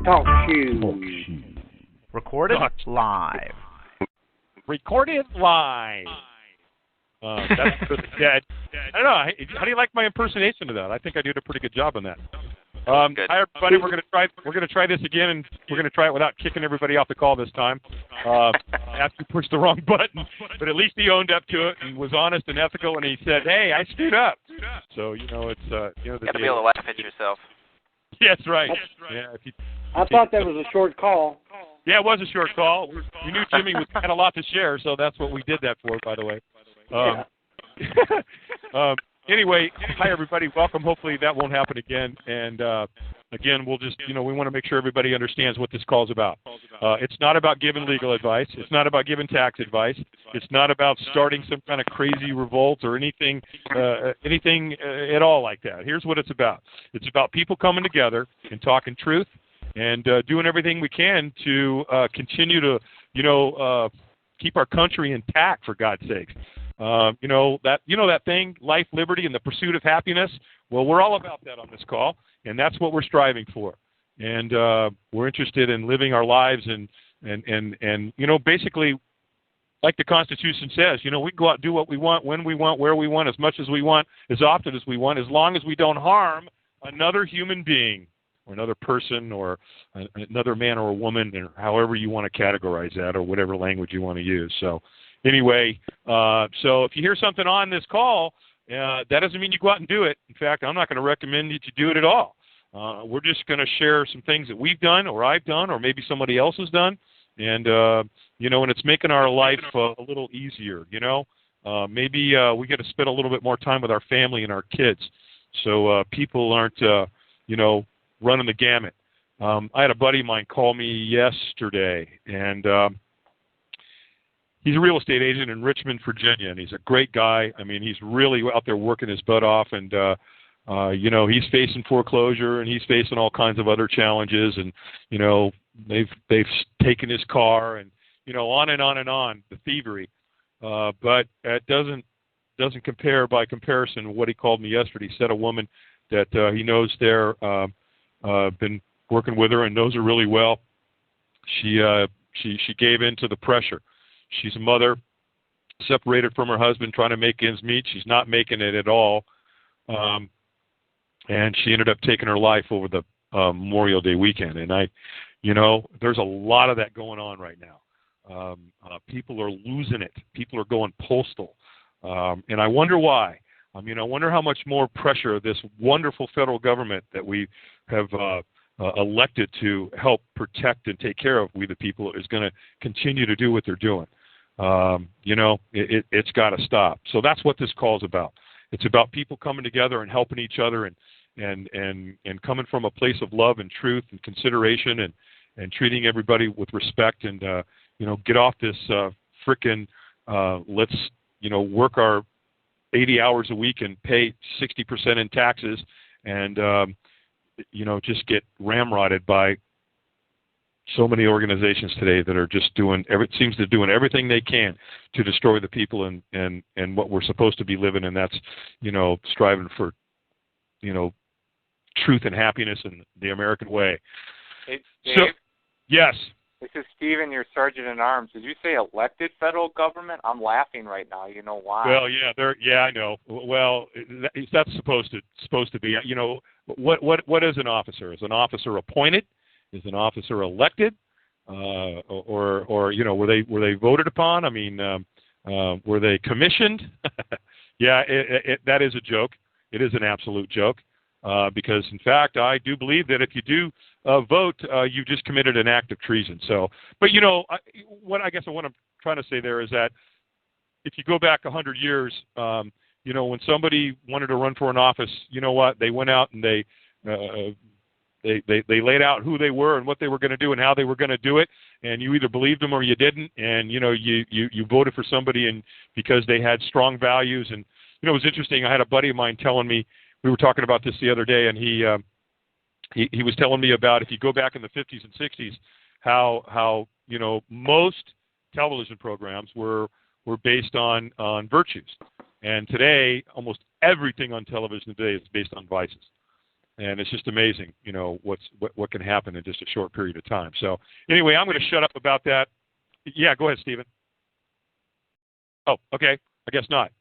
Talk shoes. Recorded live. Recorded live. That's dead. I don't know. How do you like my impersonation of that? I think I did a pretty good job on that. Hi everybody. We're gonna try this again, and we're gonna try it without kicking everybody off the call this time. After he pushed the wrong button, but at least he owned up to it and was honest and ethical, and he said, "Hey, I screwed up." So it's you got to be able to laugh at yourself. Yeah, that's right. Yeah. I thought that was a short call. Yeah, it was a short call. We knew Jimmy had a lot to share, so that's what we did that for, by the way. Anyway, hi everybody. Welcome. Hopefully that won't happen again. And again, we'll just, we want to make sure everybody understands what this call is about. It's not about giving legal advice. It's not about giving tax advice. It's not about starting some kind of crazy revolt or anything at all like that. Here's what it's about. It's about people coming together and talking truth and doing everything we can to continue to, keep our country intact, for God's sakes. That thing, life, liberty, and the pursuit of happiness. Well, we're all about that on this call, and that's what we're striving for. And we're interested in living our lives and basically, like the Constitution says, we can go out and do what we want, when we want, where we want, as much as we want, as often as we want, as long as we don't harm another human being or another person or another man or a woman, or however you want to categorize that, or whatever language you want to use. So anyway, so if you hear something on this call, that doesn't mean you go out and do it. In fact, I'm not going to recommend you to do it at all. We're just going to share some things that we've done or I've done or maybe somebody else has done. And, and it's making our life a little easier, Maybe we get to spend a little bit more time with our family and our kids so people aren't, running the gamut. I had a buddy of mine call me yesterday, and he's a real estate agent in Richmond, Virginia, and he's a great guy. I mean, he's really out there working his butt off, and, he's facing foreclosure, and he's facing all kinds of other challenges, and, they've taken his car, and, on and on and on, the thievery. But it doesn't compare by comparison what he called me yesterday. He said a woman that he knows there, been working with her and knows her really well. She gave in to the pressure. She's a mother, separated from her husband, trying to make ends meet. She's not making it at all. And she ended up taking her life over the Memorial Day weekend. And there's a lot of that going on right now. People are losing it. People are going postal. And I wonder why. I wonder how much more pressure this wonderful federal government that we have elected to help protect and take care of, we the people, is going to continue to do what they're doing. It's got to stop. So that's what this call is about. It's about people coming together and helping each other and coming from a place of love and truth and consideration and treating everybody with respect and, get off this frickin' let's, work our 80 hours a week and pay 60% in taxes and, just get ramrodded by so many organizations today that are just doing everything they can to destroy the people and what we're supposed to be living, and that's, striving for, truth and happiness and the American way. Hey, Dave, so, yes. This is Steven, your Sergeant in Arms. Did you say elected federal government? I'm laughing right now. You know why? Well, yeah, I know. Well, that's supposed to be. What is an officer? Is an officer appointed? Is an officer elected? Or were they voted upon? I mean, were they commissioned? Yeah, that is a joke. It is an absolute joke. Because, in fact, I do believe that if you do vote, you've just committed an act of treason. So, but, what I'm trying to say there is that if you go back 100 years, when somebody wanted to run for an office, they went out and they laid out who they were and what they were going to do and how they were going to do it, and you either believed them or you didn't, and, you voted for somebody and because they had strong values. And, it was interesting. I had a buddy of mine telling me, we were talking about this the other day, and he was telling me about, if you go back in the 50s and 60s, how most television programs were based on virtues, and today almost everything on television today is based on vices. And it's just amazing, what can happen in just a short period of time. So anyway, I'm going to shut up about that. Yeah, go ahead, Stephen. Oh, okay. I guess not.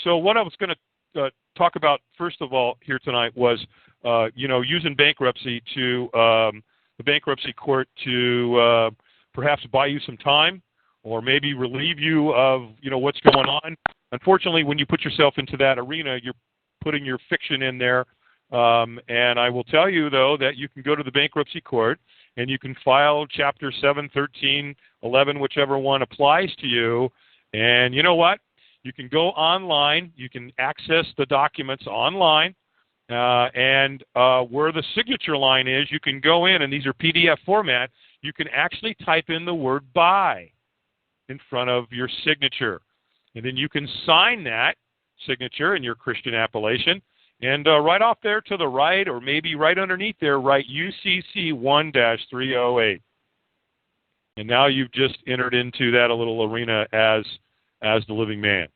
So what I was going to talk about first of all here tonight was, using bankruptcy to the bankruptcy court to perhaps buy you some time, or maybe relieve you of what's going on. Unfortunately, when you put yourself into that arena, you're putting your fiction in there. And I will tell you, though, that you can go to the bankruptcy court and you can file Chapter 7, 13, 11, whichever one applies to you. And you know what? You can go online. You can access the documents online. And where the signature line is, you can go in, and these are PDF format. You can actually type in the word buy in front of your signature. And then you can sign that signature in your Christian appellation. And right off there to the right, or maybe right underneath there, write UCC 1-308. And now you've just entered into that little arena as the living man.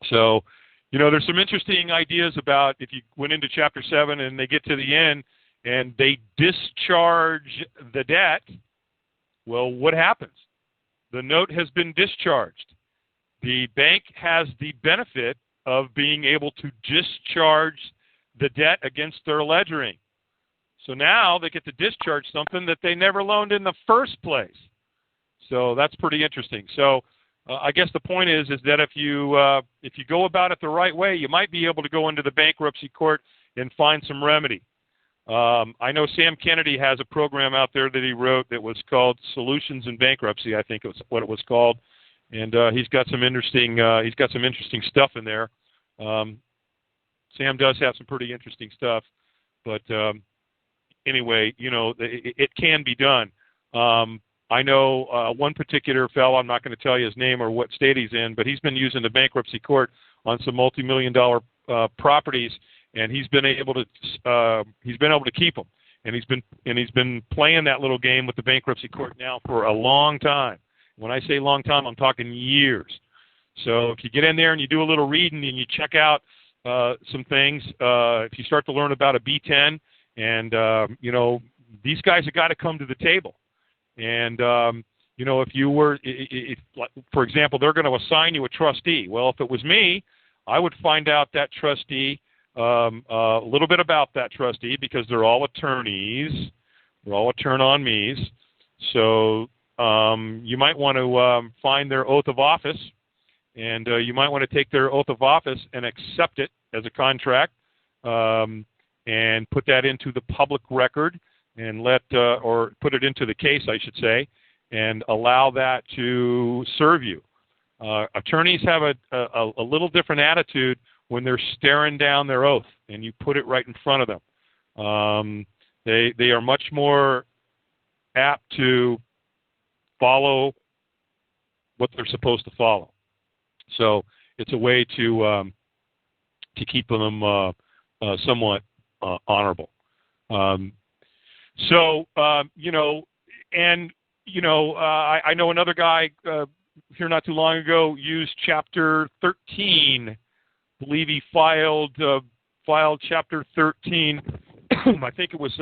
So, there's some interesting ideas about if you went into Chapter 7 and they get to the end and they discharge the debt, well, what happens? The note has been discharged. The bank has the benefit of being able to discharge the debt against their ledgering. So now they get to discharge something that they never loaned in the first place. So that's pretty interesting. So I guess the point is that if you go about it the right way, you might be able to go into the bankruptcy court and find some remedy. I know Sam Kennedy has a program out there that he wrote that was called Solutions in Bankruptcy. I think it was what it was called. And he's got some interesting stuff in there. Sam does have some pretty interesting stuff, but anyway, it can be done. I know one particular fellow. I'm not going to tell you his name or what state he's in, but he's been using the bankruptcy court on some multi-million-dollar properties, and he's been able to keep them. And he's been playing that little game with the bankruptcy court now for a long time. When I say long time, I'm talking years. So if you get in there and you do a little reading and you check out some things, if you start to learn about a B10, and, these guys have got to come to the table. And, if you were, for example, they're going to assign you a trustee. Well, if it was me, I would find out that trustee, a little bit about that trustee, because they're all attorneys. They're all attorn-on-me's. So you might want to find their oath of office, and you might want to take their oath of office and accept it as a contract, and put that into the public record, and or put it into the case, I should say, and allow that to serve you. Attorneys have a little different attitude when they're staring down their oath, and you put it right in front of them. They are much more apt to follow what they're supposed to follow. So it's a way to keep them somewhat honorable. I know another guy here not too long ago used Chapter 13. I believe he filed Chapter 13. I think it was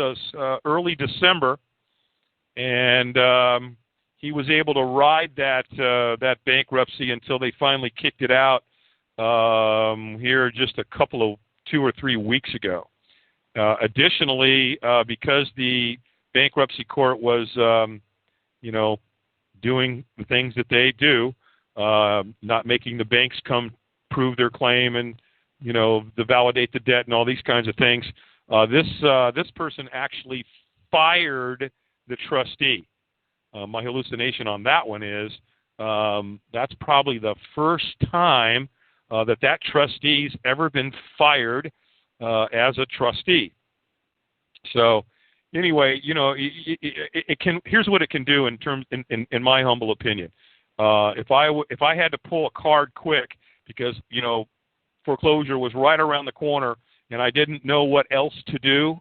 early December, and he was able to ride that bankruptcy until they finally kicked it out here just a couple of 2 or 3 weeks ago. Additionally, because the bankruptcy court was, doing the things that they do, not making the banks come prove their claim and, to validate the debt and all these kinds of things, this person actually fired the trustee. My hallucination on that one is that's probably the first time that trustee's ever been fired as a trustee. So anyway, it can. Here's what it can do in my humble opinion. If I had to pull a card quick because foreclosure was right around the corner and I didn't know what else to do,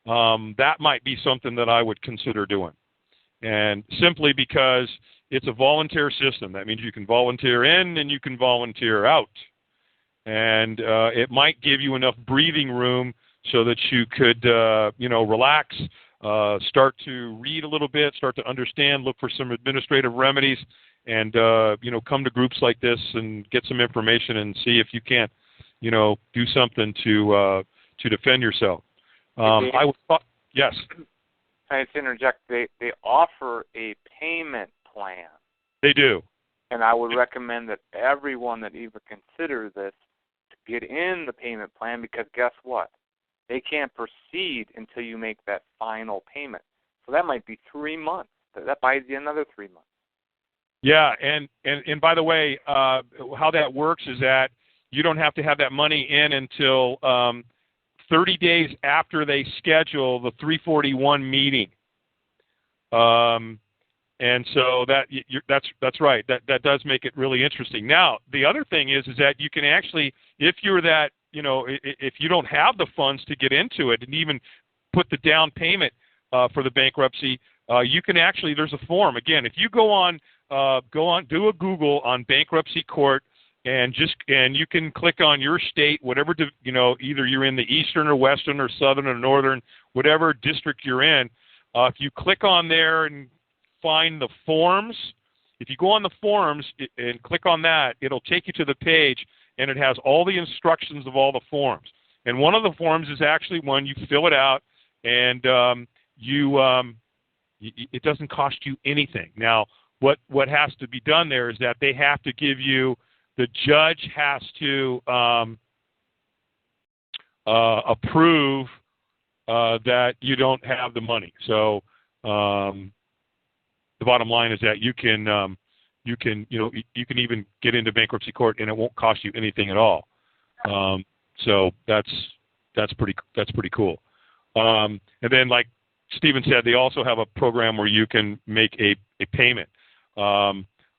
that might be something that I would consider doing. And simply because it's a volunteer system. That means you can volunteer in and you can volunteer out. And it might give you enough breathing room so that you could, relax, start to read a little bit, start to understand, look for some administrative remedies, and, come to groups like this and get some information and see if you can't, do something to defend yourself. Yes. Can I just interject? They offer a payment plan. They do. And I would recommend that everyone that even considers this to get in the payment plan, because guess what? They can't proceed until you make that final payment. So that might be 3 months. That buys you another 3 months. Yeah, and by the way, how that works is that you don't have to have that money in until 30 days after they schedule the 341 meeting. And so that's right. That does make it really interesting. Now, the other thing is that you can actually, if you're that, if you don't have the funds to get into it and even put the down payment for the bankruptcy, you can actually, there's a form. Again, if you do a Google on bankruptcy court, and you can click on your state, whatever, either you're in the eastern or western or southern or northern, whatever district you're in. If you click on there and find the forms, if you go on the forms and click on that, it'll take you to the page, and it has all the instructions of all the forms. And one of the forms is actually one you fill it out, and it doesn't cost you anything. Now, what has to be done there is that they have to give you, the judge has to approve that you don't have the money. So the bottom line is that you can even get into bankruptcy court and it won't cost you anything at all. So that's pretty cool. And then, like Stephen said, they also have a program where you can make a payment.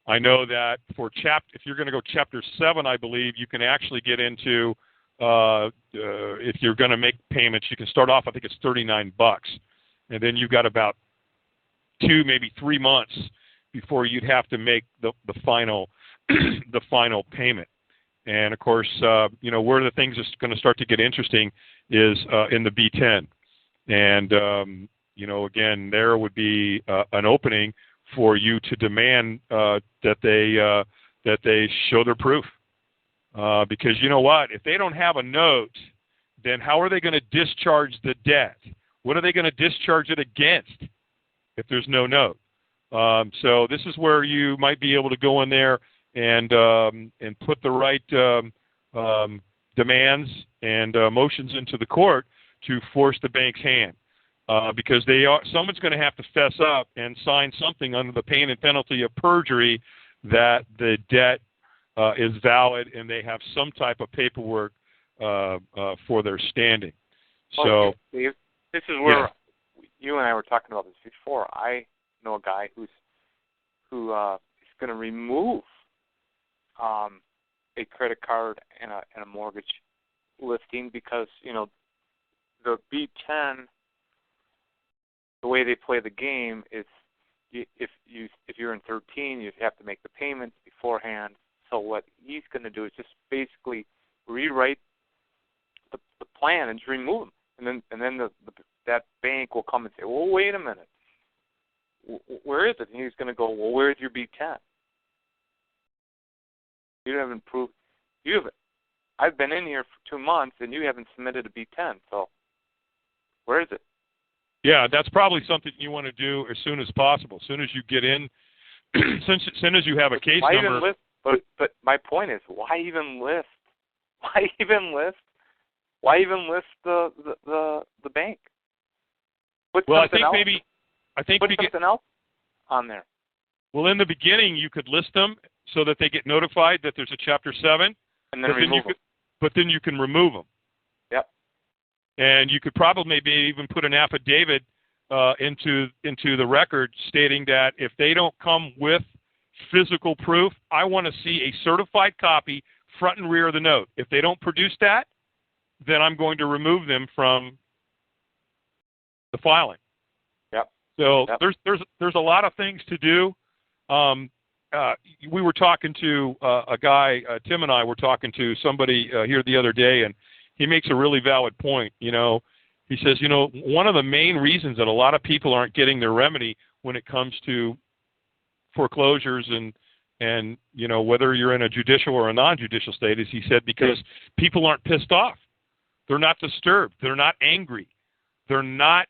I know that if you're going to go Chapter 7, I believe, you can actually get into, if you're going to make payments, you can start off, I think it's $39. And then you've got about 2, maybe 3 months before you'd have to make the final the final payment. And, of course, where the things are going to start to get interesting is in the B-10. And, again, there would be an opening for you to demand that they show their proof. Because you know what? If they don't have a note, then how are they going to discharge the debt? What are they going to discharge it against if there's no note? So this is where you might be able to go in there and put the right demands and motions into the court to force the bank's hand. Because someone's going to have to fess up and sign something under the pain and penalty of perjury that the debt is valid and they have some type of paperwork for their standing. So, Steve, this is where you and I were talking about this before. I know a guy who is going to remove a credit card and a mortgage listing because the B-10. The way they play the game is if you're in 13, you have to make the payments beforehand. So what he's going to do is just basically rewrite the plan and just remove them. And then that bank will come and say, well, wait a minute. Where is it? And he's going to go, well, where's your B-10? You haven't proved. I've been in here for 2 months, and you haven't submitted a B-10. So where is it? Yeah, that's probably something you want to do as soon as possible. As soon as you get in, as soon as you have a case number. But my point is, why even list? Why even list the bank? Put something else on there. Well, in the beginning, you could list them so that they get notified that there's a Chapter 7, and then remove them. But then you can remove them. Yep. And you could probably maybe even put an affidavit into the record stating that if they don't come with physical proof, I want to see a certified copy, front and rear of the note. If they don't produce that, then I'm going to remove them from the filing. Yep. So there's a lot of things to do. We were talking to a guy, Tim and I were talking to somebody here the other day, and he makes a really valid point. You know, he says, you know, one of the main reasons that a lot of people aren't getting their remedy when it comes to foreclosures and you know, whether you're in a judicial or a non-judicial state, is he said, because people aren't pissed off. They're not disturbed. They're not angry. They're not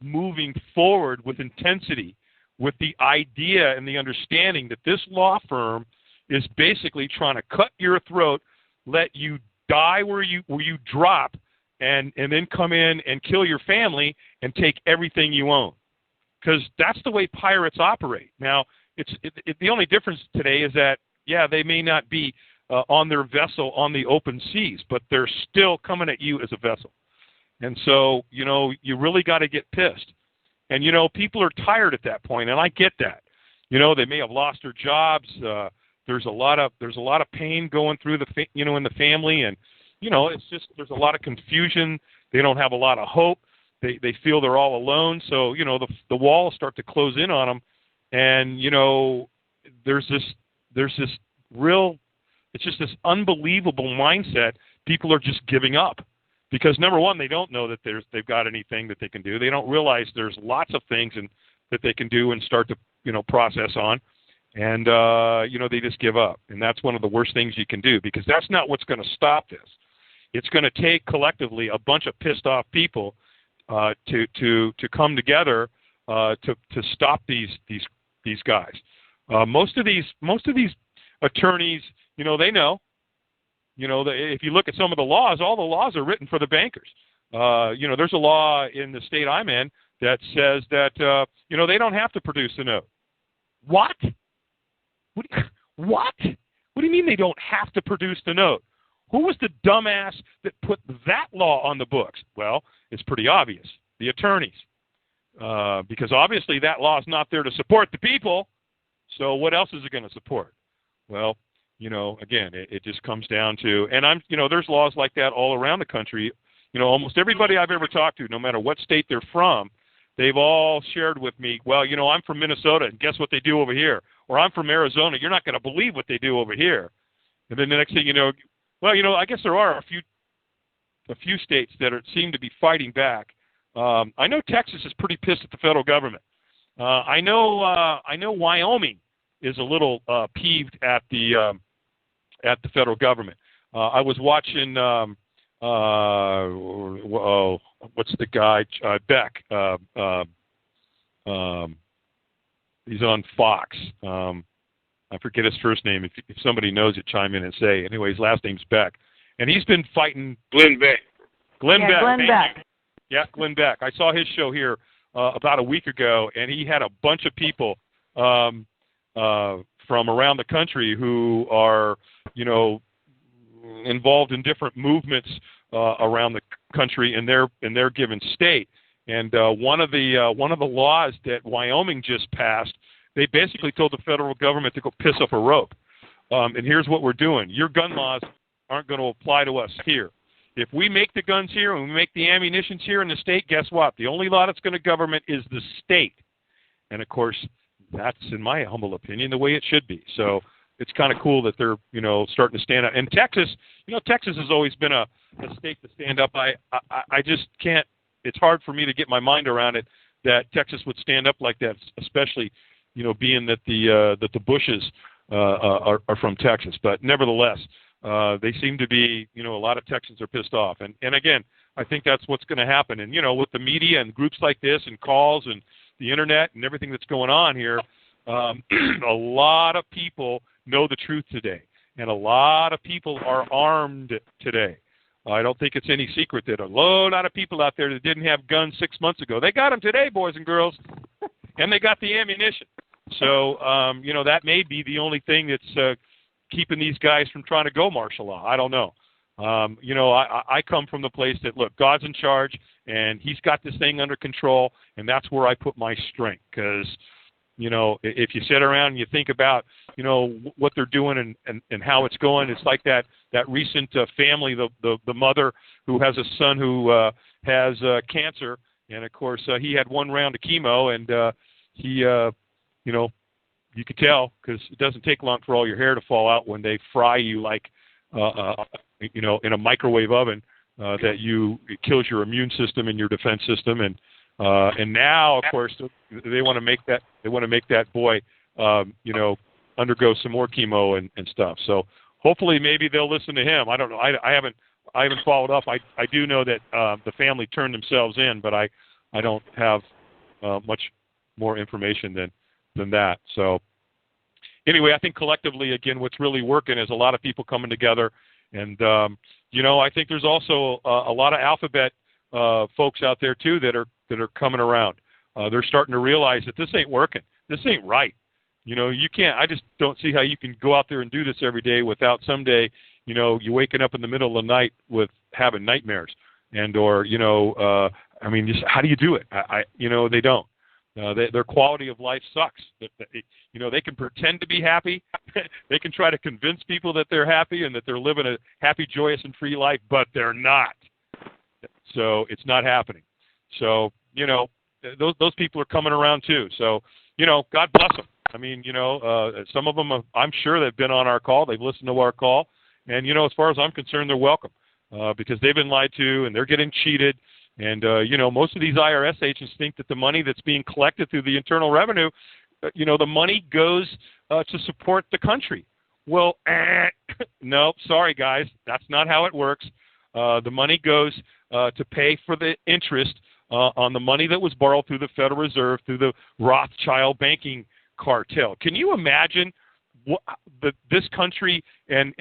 moving forward with intensity, with the idea and the understanding that this law firm is basically trying to cut your throat, let you die where you drop, and then come in and kill your family and take everything you own. Because that's the way pirates operate. Now, the only difference today is that, yeah, they may not be on their vessel on the open seas, but they're still coming at you as a vessel. And so, you know, you really got to get pissed. And, you know, people are tired at that point, and I get that. You know, they may have lost their jobs. There's a lot of pain going through in the family, and, you know, it's just, there's a lot of confusion. They don't have a lot of hope. They feel they're all alone. So, you know, the walls start to close in on them. And, you know, there's this real, it's just this unbelievable mindset. People are just giving up because, number one, they don't know that they've got anything that they can do. They don't realize there's lots of things that they can do and start to, you know, process on. And, you know, they just give up. And that's one of the worst things you can do, because that's not what's going to stop this. It's going to take collectively a bunch of pissed off people to come together to stop these guys. Most of these attorneys, you know, they know. You know, if you look at some of the laws, all the laws are written for the bankers. You know, there's a law in the state I'm in that says that you know, they don't have to produce a note. What? What? What do you mean they don't have to produce the note? Who was the dumbass that put that law on the books? Well, it's pretty obvious. The attorneys. Because obviously that law is not there to support the people. So what else is it going to support? Well, you know, again, it just comes down to, and you know, there's laws like that all around the country. You know, almost everybody I've ever talked to, no matter what state they're from, they've all shared with me, well, you know, I'm from Minnesota, and guess what they do over here? Or I'm from Arizona, you're not going to believe what they do over here. And then the next thing you know, well, you know, I guess there are a few states that seem to be fighting back. I know Texas is pretty pissed at the federal government. I know Wyoming is a little peeved at the federal government. I was watching what's the guy Beck? He's on Fox. I forget his first name. If somebody knows it, chime in and say. Anyway, his last name's Beck, and he's been fighting Glenn Beck. Glenn Beck. Glenn Beck. Yeah, Glenn Beck. I saw his show here about a week ago, and he had a bunch of people from around the country who are, you know, involved in different movements around the country in their given state. And one of the laws that Wyoming just passed, they basically told the federal government to go piss off a rope. And here's what we're doing: your gun laws aren't going to apply to us here. If we make the guns here and we make the ammunitions here in the state, guess what? The only law that's going to govern is the state. And, of course, that's, in my humble opinion, the way it should be. So it's kind of cool that they're, you know, starting to stand up. And Texas, you know, Texas has always been a state to stand up. I just can't, it's hard for me to get my mind around it that Texas would stand up like that, especially, you know, being that the Bushes are from Texas. But nevertheless, they seem to be, you know, a lot of Texans are pissed off. And again, I think that's what's going to happen. And, you know, with the media and groups like this and calls and the internet and everything that's going on here, a lot of people know the truth today. And a lot of people are armed today. I don't think it's any secret that a lot of people out there that didn't have guns 6 months ago, they got them today, boys and girls, and they got the ammunition. So, you know, that may be the only thing that's keeping these guys from trying to go martial law. I don't know. You know, I come from the place that, look, God's in charge, and he's got this thing under control, and that's where I put my strength. Because, you know, if you sit around and you think about, you know, what they're doing and how it's going, it's like that recent family, the mother who has a son who has cancer, and, of course, he had one round of chemo, and he, you know, you could tell because it doesn't take long for all your hair to fall out when they fry you like in a microwave oven that it kills your immune system and your defense system, and now of course they want to make that boy undergo some more chemo and stuff. So hopefully maybe they'll listen to him. I don't know. I haven't followed up. I do know that the family turned themselves in, but I don't have much more information than that. So anyway, I think collectively, again, what's really working is a lot of people coming together, and I think there's also a lot of Alphabet folks out there too that are coming around. They're starting to realize that this ain't working. This ain't right. You can't. I just don't see how you can go out there and do this every day without someday, you waking up in the middle of the night with having nightmares, or just how do you do it? They don't. Their quality of life sucks. They can pretend to be happy. They can try to convince people that they're happy and that they're living a happy, joyous, and free life, but they're not. So it's not happening. So, those people are coming around too. So, God bless them. I mean, some of them, I'm sure they've been on our call. They've listened to our call. And, as far as I'm concerned, they're welcome because they've been lied to and they're getting cheated. And, most of these IRS agents think that the money that's being collected through the Internal Revenue, the money goes to support the country. Well, no, sorry, guys. That's not how it works. The money goes to pay for the interest on the money that was borrowed through the Federal Reserve, through the Rothschild banking cartel. Can you imagine this country and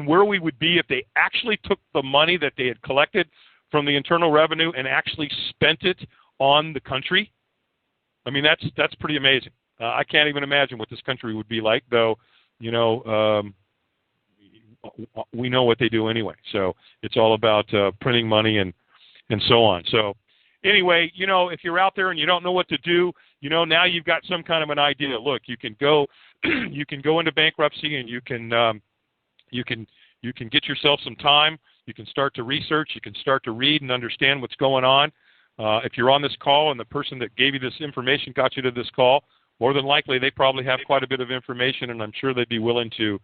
where we would be if they actually took the money that they had collected from the Internal Revenue and actually spent it on the country? I mean, that's pretty amazing. I can't even imagine what this country would be like, though. We know what they do anyway. So it's all about printing money and so on. So anyway, if you're out there and you don't know what to do, now you've got some kind of an idea. Look, you can go into bankruptcy and you can get yourself some time. You can start to research. You can start to read and understand what's going on. If you're on this call and the person that gave you this information got you to this call, more than likely they probably have quite a bit of information, and I'm sure they'd be willing to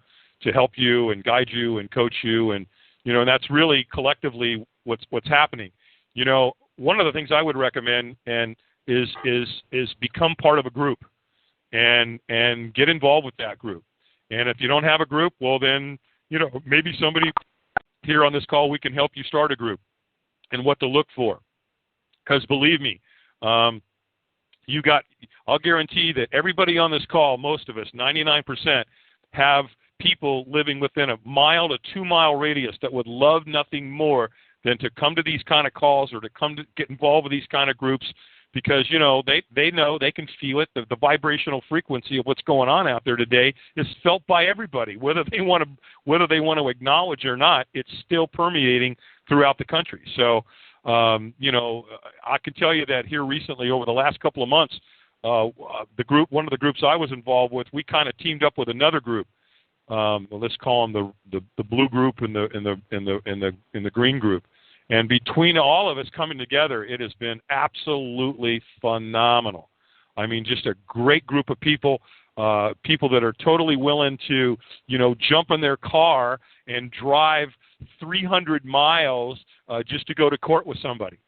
help you and guide you and coach you, and and that's really collectively what's happening. One of the things I would recommend is become part of a group and get involved with that group. And if you don't have a group, well then maybe somebody here on this call, we can help you start a group and what to look for. Because believe me, I'll guarantee that everybody on this call, most of us, 99%, have people living within a 1 to 2 mile radius that would love nothing more than to come to these kind of calls or to come to get involved with these kind of groups, because they know they can feel it. The vibrational frequency of what's going on out there today is felt by everybody, whether they want to acknowledge or not. It's still permeating throughout the country. So I can tell you that here recently, over the last couple of months, one of the groups I was involved with, we kind of teamed up with another group. Let's call them the blue group and the green group. And between all of us coming together, it has been absolutely phenomenal. I mean, just a great group of people that are totally willing to, jump in their car and drive 300 miles just to go to court with somebody.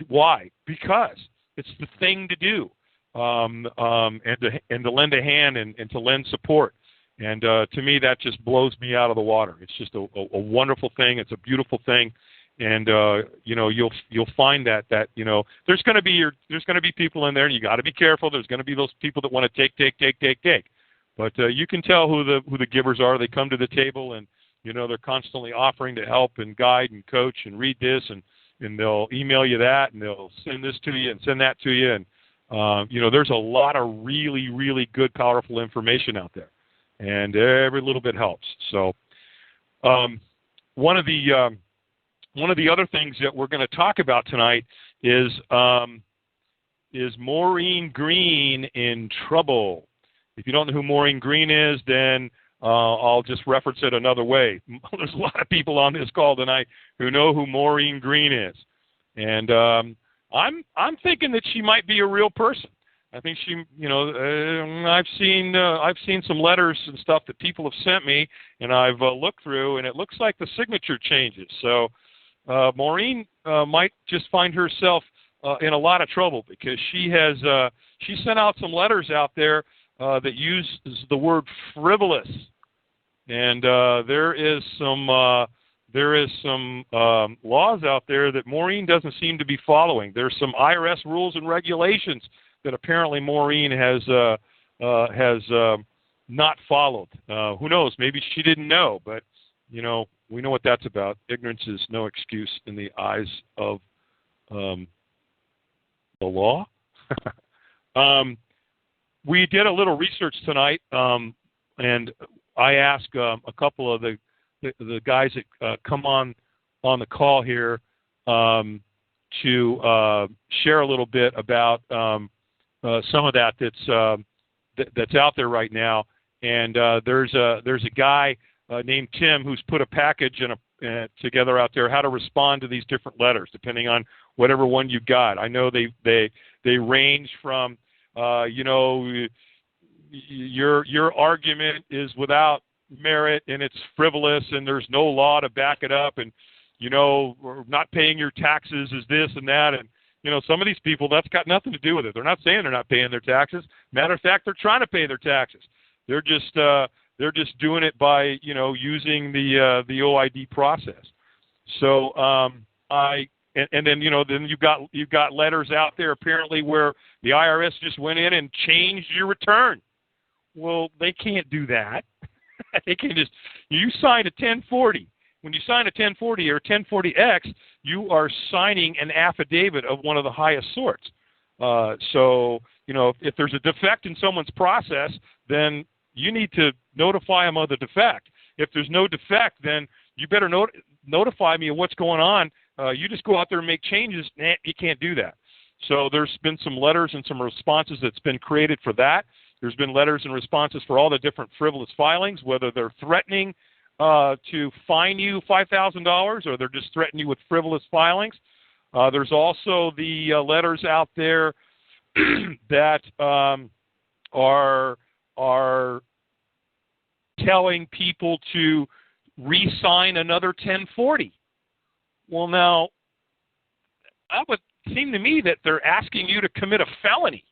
Why? Because it's the thing to do, and to lend a hand and to lend support. And to me, that just blows me out of the water. It's just a wonderful thing. It's a beautiful thing. And you'll find that there's going to be people in there, and you got to be careful. There's going to be those people that want to take. But you can tell who the givers are. They come to the table, and they're constantly offering to help and guide and coach and read this, and they'll email you that, and they'll send this to you and send that to you. And there's a lot of really, really good, powerful information out there, and every little bit helps. So one of the other things that we're going to talk about tonight is Maureen Green in trouble. If you don't know who Maureen Green is, then I'll just reference it another way. There's a lot of people on this call tonight who know who Maureen Green is, and I'm thinking that she might be a real person. I think she, I've seen some letters and stuff that people have sent me, and I've looked through, and it looks like the signature changes. So Maureen might just find herself in a lot of trouble because she sent out some letters out there that use the word frivolous, and there is some laws out there that Maureen doesn't seem to be following. There's some IRS rules and regulations that apparently Maureen has not followed. Who knows? Maybe she didn't know, but we know what that's about. Ignorance is no excuse in the eyes of the law. We did a little research tonight, and I asked a couple of the guys that come on the call here to share a little bit about some of that's out there right now. And there's a guy named Tim who's put a package together out there how to respond to these different letters depending on whatever one you got. I know they range from your argument is without merit and it's frivolous and there's no law to back it up, and not paying your taxes is this and that, and some of these people, that's got nothing to do with it. They're not saying they're not paying their taxes. Matter of fact, they're trying to pay their taxes. They're just doing it by using the OID process. So then you've got letters out there apparently where the IRS just went in and changed your return. Well, they can't do that. They can you signed a 1040. When you sign a 1040 or 1040X, you are signing an affidavit of one of the highest sorts. So, if there's a defect in someone's process, then you need to notify them of the defect. If there's no defect, then you better notify me of what's going on. You just go out there and make changes. You can't do that. So there's been some letters and some responses that's been created for that. There's been letters and responses for all the different frivolous filings, whether they're threatening to fine you $5,000 or they're just threatening you with frivolous filings. There's also the letters out there that are telling people to re-sign another 1040. Well, now, that would seem to me that they're asking you to commit a felony.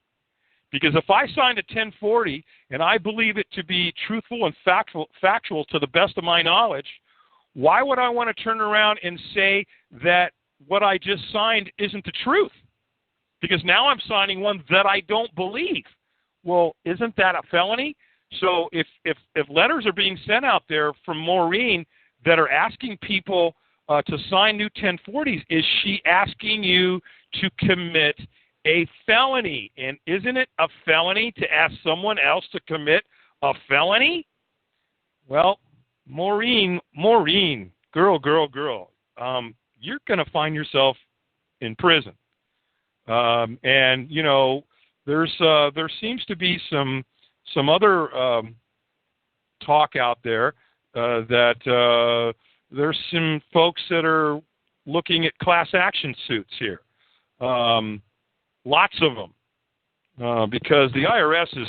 Because if I signed a 1040 and I believe it to be truthful and factual to the best of my knowledge, why would I want to turn around and say that what I just signed isn't the truth? Because now I'm signing one that I don't believe. Well, isn't that a felony? So if letters are being sent out there from Maureen that are asking people to sign new 1040s, is she asking you to commit a felony? And isn't it a felony to ask someone else to commit a felony? Well, Maureen, girl, you're going to find yourself in prison. And there seems to be some other talk out there that there's some folks that are looking at class action suits here. Lots of them, because the IRS is,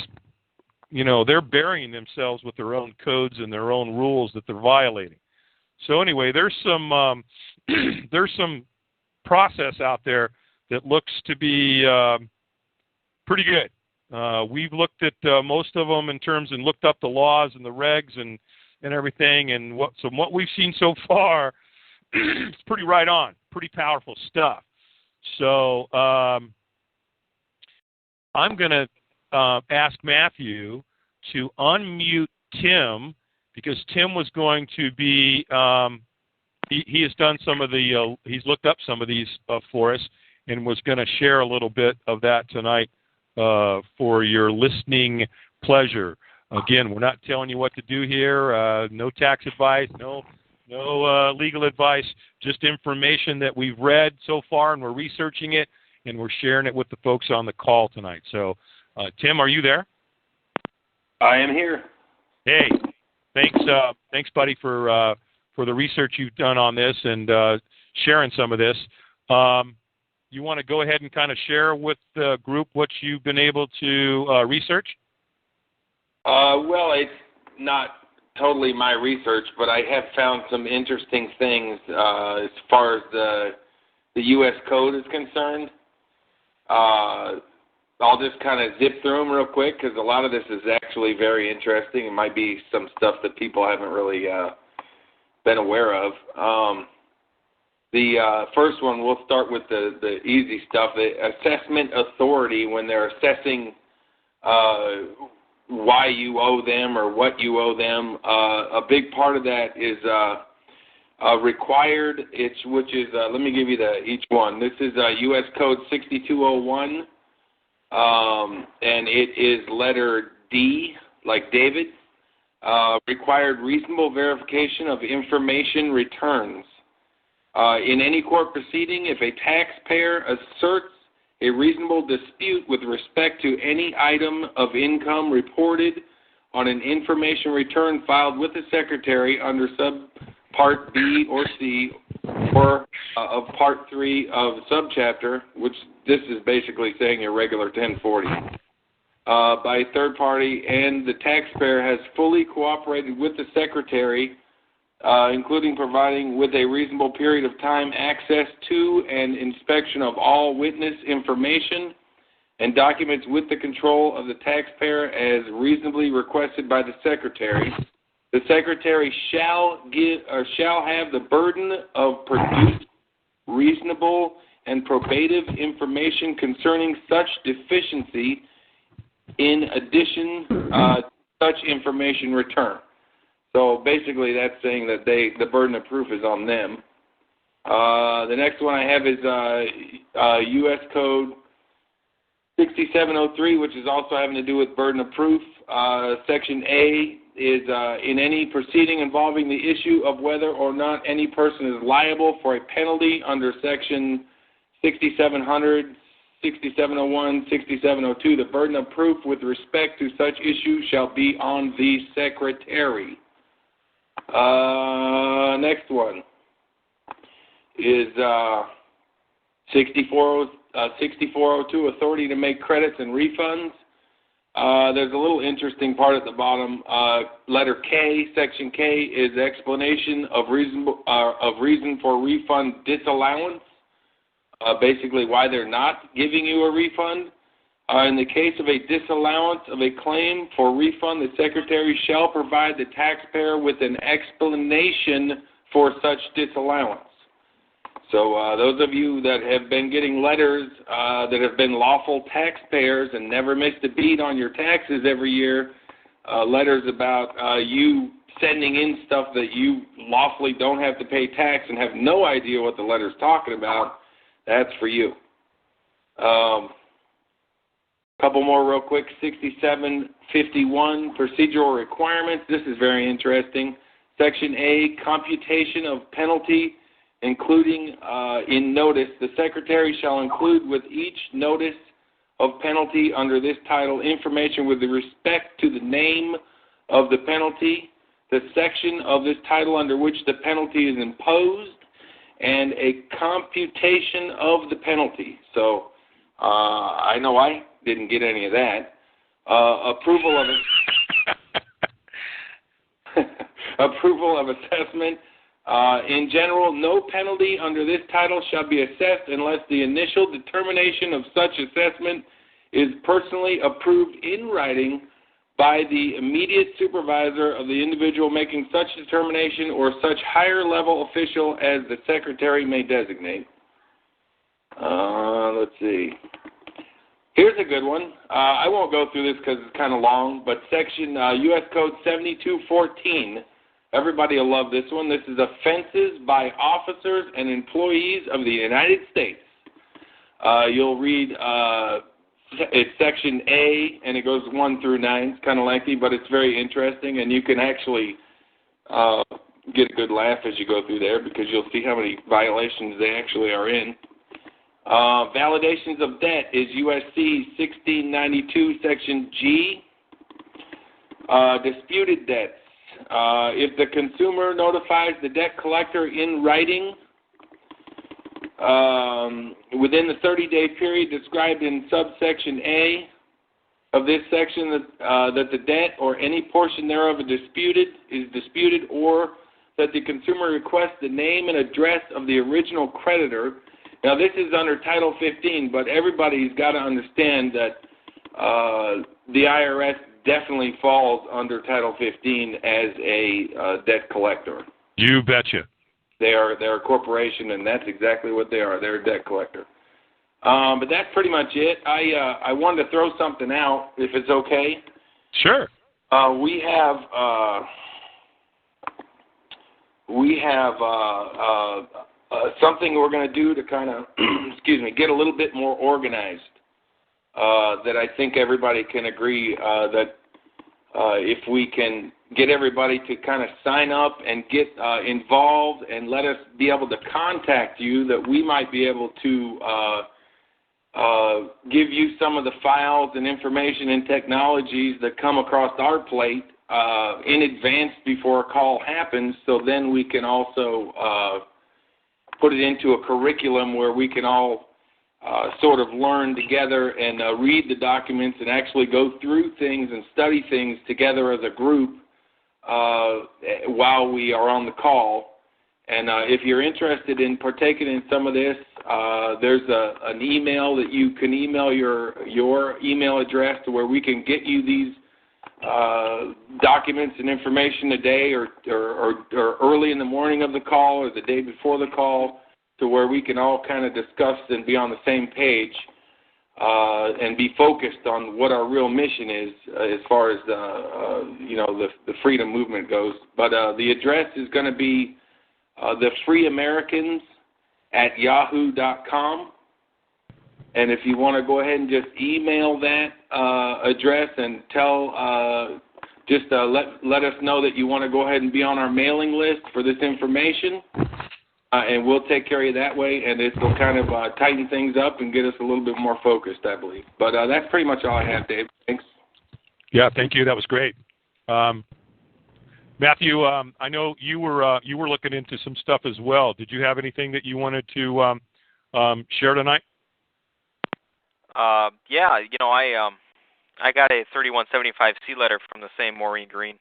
they're burying themselves with their own codes and their own rules that they're violating. So anyway, there's some process out there that looks to be pretty good. We've looked at most of them in terms and looked up the laws and the regs and everything, and what we've seen so far, it's pretty right on, pretty powerful stuff. So I'm going to ask Matthew to unmute Tim, because Tim was going to be, he has done some of the, he's looked up some of these for us and was going to share a little bit of that tonight for your listening pleasure. Again, we're not telling you what to do here, no tax advice, no legal advice, just information that we've read so far, and we're researching it, and we're sharing it with the folks on the call tonight. So, Tim, are you there? I am here. Hey, thanks, buddy, for the research you've done on this and sharing some of this. you want to go ahead and kind of share with the group what you've been able to research? Well, it's not totally my research, but I have found some interesting things as far as the U.S. code is concerned. I'll just kind of zip through them real quick because a lot of this is actually very interesting. It might be some stuff that people haven't really been aware of. The first one, we'll start with the easy stuff. The assessment authority, when they're assessing why you owe them or what you owe them, a big part of that is required, which is, let me give you each one. This is U.S. Code 6201, and it is letter D, like David. Required reasonable verification of information returns. In any court proceeding, if a taxpayer asserts a reasonable dispute with respect to any item of income reported on an information return filed with the Secretary under Subpart B or C or of Part 3 of Subchapter, which this is basically saying your regular 1040, by a third party, and the taxpayer has fully cooperated with the Secretary, including providing with a reasonable period of time access to and inspection of all witness information and documents with the control of the taxpayer as reasonably requested by the Secretary. The Secretary shall have the burden of producing reasonable and probative information concerning such deficiency in addition to such information return. So basically that's saying that the burden of proof is on them. The next one I have is U.S. Code 6703, which is also having to do with burden of proof. Section A is in any proceeding involving the issue of whether or not any person is liable for a penalty under Section 6700, 6701, 6702, the burden of proof with respect to such issue shall be on the Secretary. Next one is 6402, authority to make credits and refunds. There's a little interesting part at the bottom. Letter K, Section K, is explanation of reason for refund disallowance. Basically why they're not giving you a refund. In the case of a disallowance of a claim for refund, the Secretary shall provide the taxpayer with an explanation for such disallowance. So those of you that have been getting letters that have been lawful taxpayers and never missed a beat on your taxes every year, letters about you sending in stuff that you lawfully don't have to pay tax and have no idea what the letter's talking about, that's for you. Couple more real quick. 6751, procedural requirements. This is very interesting. Section A, computation of penalty, including in notice. The Secretary shall include with each notice of penalty under this title information with respect to the name of the penalty, the section of this title under which the penalty is imposed, and a computation of the penalty. So I know I didn't get any of that. Approval of assessment. In general, no penalty under this title shall be assessed unless the initial determination of such assessment is personally approved in writing by the immediate supervisor of the individual making such determination or such higher level official as the Secretary may designate. Let's see. Here's a good one. I won't go through this because it's kind of long, but Section U.S. Code 7214. Everybody will love this one. This is offenses by officers and employees of the United States. You'll read it's Section A, and it goes 1 through 9. It's kind of lengthy, but it's very interesting, and you can actually get a good laugh as you go through there because you'll see how many violations they actually are in. Validations of debt is USC 1692, Section G. Disputed debts. If the consumer notifies the debt collector in writing within the 30-day period described in subsection A of this section that the debt or any portion thereof is disputed, or that the consumer requests the name and address of the original creditor. Now, this is under Title 15, but everybody's got to understand that the IRS definitely falls under Title 15 as a debt collector. You betcha. They're a corporation, and that's exactly what they are. They're a debt collector. But that's pretty much it. I wanted to throw something out, if it's okay. Sure. We have something we're going to do to kind of, get a little bit more organized. That I think everybody can agree that if we can get everybody to kind of sign up and get involved and let us be able to contact you, that we might be able to give you some of the files and information and technologies that come across our plate in advance before a call happens, so then we can also put it into a curriculum where we can all sort of learn together and read the documents and actually go through things and study things together as a group while we are on the call. And if you're interested in partaking in some of this, there's an email that you can email your email address to where we can get you these documents and information today or early in the morning of the call or the day before the call, to where we can all kind of discuss and be on the same page and be focused on what our real mission is as far as the freedom movement goes. But the address is going to be thefreeamericans@yahoo.com. And if you want to go ahead and just email that address and let us know that you want to go ahead and be on our mailing list for this information. And we'll take care of you that way, and it will kind of tighten things up and get us a little bit more focused, I believe. But that's pretty much all I have, Dave. Thanks. Yeah, thank you. That was great. Matthew, I know you were looking into some stuff as well. Did you have anything that you wanted to share tonight? Yeah, I got a 3175C letter from the same Maureen Green,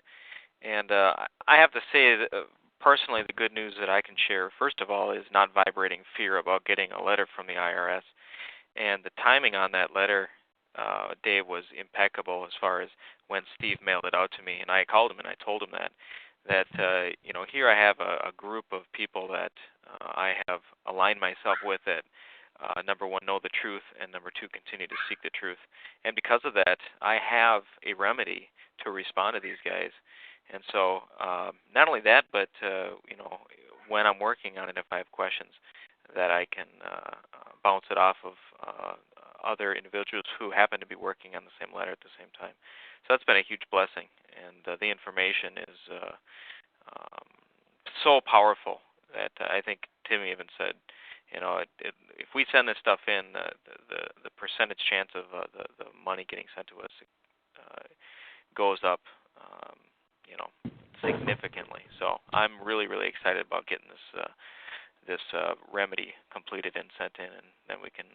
and I have to say that, personally, the good news that I can share, first of all, is not vibrating fear about getting a letter from the IRS. And the timing on that letter, Dave, was impeccable as far as when Steve mailed it out to me. And I called him and I told him that here I have a group of people that I have aligned myself with that, number one, know the truth, and number two, continue to seek the truth. And because of that, I have a remedy to respond to these guys. And so not only that, but, when I'm working on it, if I have questions, that I can bounce it off of other individuals who happen to be working on the same letter at the same time. So that's been a huge blessing. And the information is so powerful that I think Tim even said, if we send this stuff in, the percentage chance of the money getting sent to us goes up significantly. So I'm really, really excited about getting this remedy completed and sent in, and then we can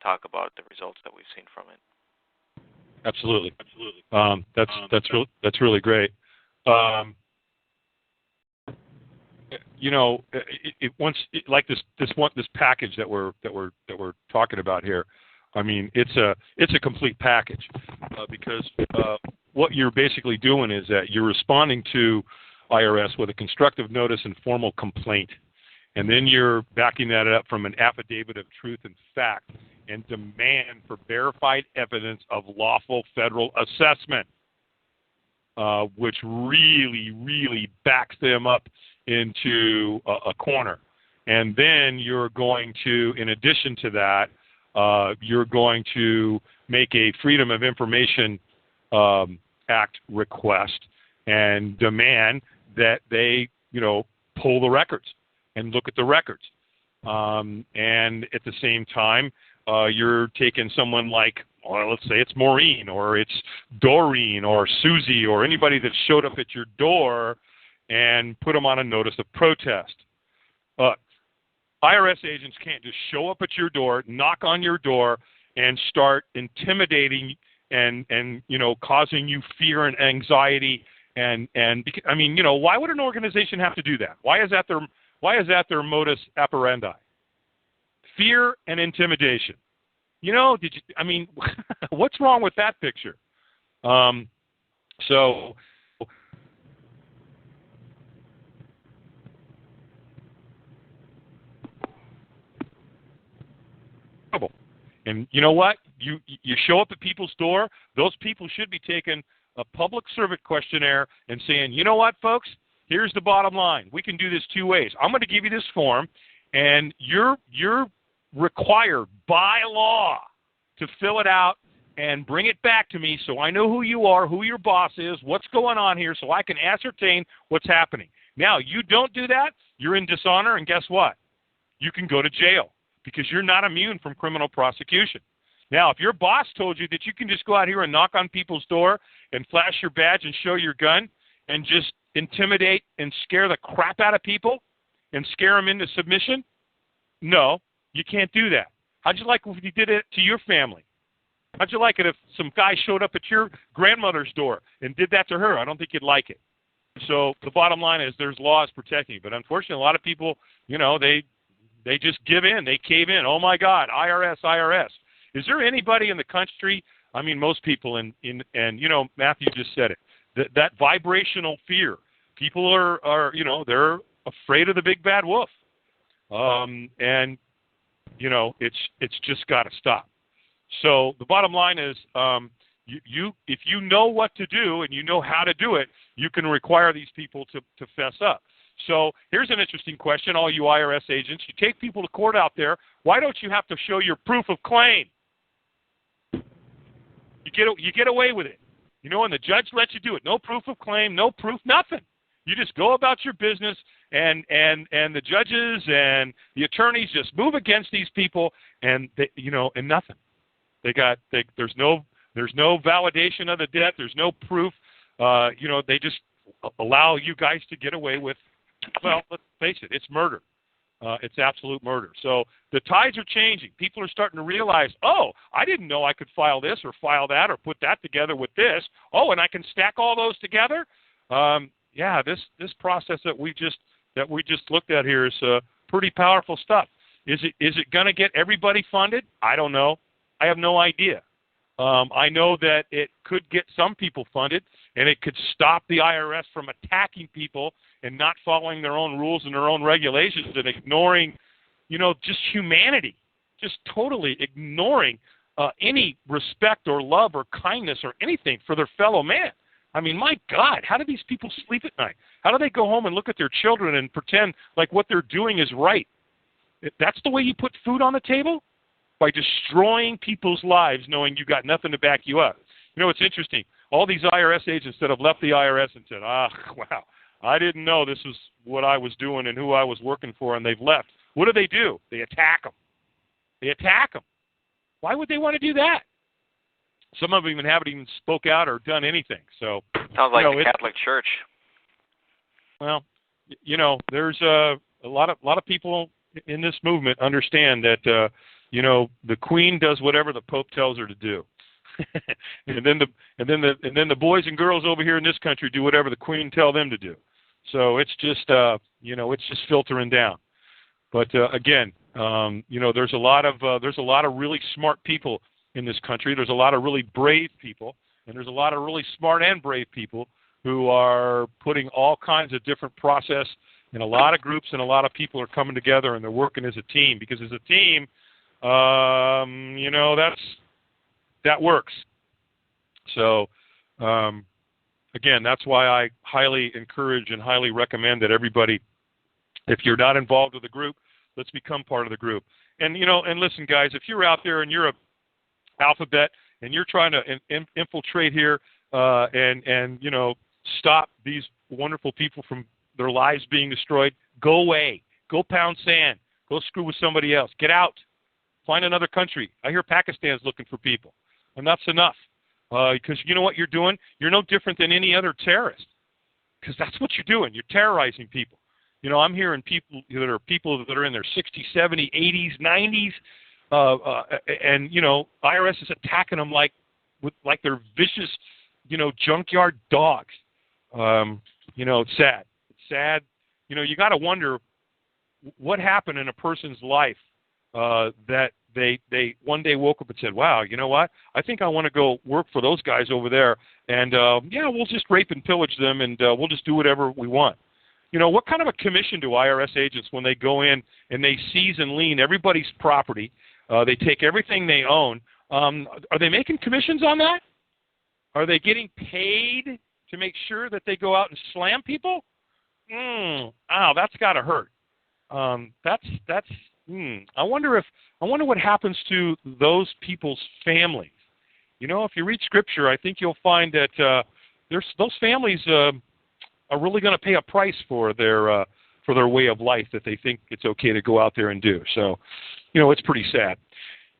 talk about the results that we've seen from it. Absolutely. That's really great. This package that we're talking about here. I mean, it's a complete package because what you're basically doing is that you're responding to IRS with a constructive notice and formal complaint, and then you're backing that up from an affidavit of truth and fact and demand for verified evidence of lawful federal assessment, which really, really backs them up into a corner. And then you're going to, in addition to that, you're going to make a Freedom of Information Act request and demand that they, pull the records and look at the records. And at the same time, you're taking someone like, let's say it's Maureen or it's Doreen or Susie or anybody that showed up at your door and put them on a notice of protest. IRS agents can't just show up at your door, knock on your door, and start intimidating and causing you fear and anxiety. And I mean, why would an organization have to do that? Why is that their modus operandi? Fear and intimidation. What's wrong with that picture? So and you know what? You show up at people's door, those people should be taking a public servant questionnaire and saying, you know what, folks, here's the bottom line. We can do this two ways. I'm going to give you this form, and you're required by law to fill it out and bring it back to me so I know who you are, who your boss is, what's going on here, so I can ascertain what's happening. Now, you don't do that, you're in dishonor, and guess what? You can go to jail because you're not immune from criminal prosecution. Now, if your boss told you that you can just go out here and knock on people's door and flash your badge and show your gun and just intimidate and scare the crap out of people and scare them into submission, no, you can't do that. How'd you like if you did it to your family? How'd you like it if some guy showed up at your grandmother's door and did that to her? I don't think you'd like it. So the bottom line is there's laws protecting you. But unfortunately, a lot of people, they just give in. They cave in. Oh, my God, IRS. Is there anybody in the country, I mean, most people, and Matthew just said it, that vibrational fear. People are they're afraid of the big bad wolf. It's just got to stop. So the bottom line is, if you know what to do and you know how to do it, you can require these people to fess up. So here's an interesting question, all you IRS agents. You take people to court out there. Why don't you have to show your proof of claim? You get away with it. And the judge lets you do it. No proof of claim, no proof, nothing. You just go about your business, and the judges and the attorneys just move against these people, and and nothing. There's no validation of the debt. There's no proof. They just allow you guys to get away with. Well, let's face it, it's murder. It's absolute murder. So the tides are changing. People are starting to realize, oh, I didn't know I could file this or file that or put that together with this. Oh, and I can stack all those together. This process that we just looked at here is pretty powerful stuff. Is it going to get everybody funded? I don't know. I have no idea. I know that it could get some people funded, and it could stop the IRS from attacking people and not following their own rules and their own regulations and ignoring, just humanity, just totally ignoring any respect or love or kindness or anything for their fellow man. I mean, my God, how do these people sleep at night? How do they go home and look at their children and pretend like what they're doing is right? That's the way you put food on the table? By destroying people's lives knowing you got nothing to back you up. It's interesting. All these IRS agents that have left the IRS and said, wow, I didn't know this was what I was doing and who I was working for, and they've left. What do? They attack them. Why would they want to do that? Some of them haven't even spoke out or done anything. So sounds like the Catholic Church. Well, there's a lot of people in this movement understand that the Queen does whatever the Pope tells her to do, and then the boys and girls over here in this country do whatever the Queen tell them to do. So it's just it's just filtering down. But again, there's a lot of really smart people in this country. There's a lot of really brave people, and there's a lot of really smart and brave people who are putting all kinds of different process in a lot of groups, and a lot of people are coming together and they're working as a team, because as a team, that works. So, again, that's why I highly encourage and highly recommend that everybody, if you're not involved with the group, let's become part of the group. And, and listen, guys, if you're out there and you're a Alphabet and you're trying to infiltrate here, and stop these wonderful people from their lives being destroyed, go away. Go pound sand. Go screw with somebody else. Get out. Find another country. I hear Pakistan's looking for people. Enough's enough. Because you know what you're doing? You're no different than any other terrorist. Because that's what you're doing. You're terrorizing people. I'm hearing people that are in their 60s, 70s, 80s, 90s, and IRS is attacking them like they're vicious, junkyard dogs. It's sad. It's sad. You got to wonder what happened in a person's life that they one day woke up and said, wow, you know what? I think I want to go work for those guys over there, and we'll just rape and pillage them, and we'll just do whatever we want. What kind of a commission do IRS agents when they go in and they seize and lien everybody's property? They take everything they own. Are they making commissions on that? Are they getting paid to make sure that they go out and slam people? That's got to hurt. I wonder what happens to those people's families. If you read Scripture, I think you'll find that those families are really going to pay a price for their way of life that they think it's okay to go out there and do. So, it's pretty sad.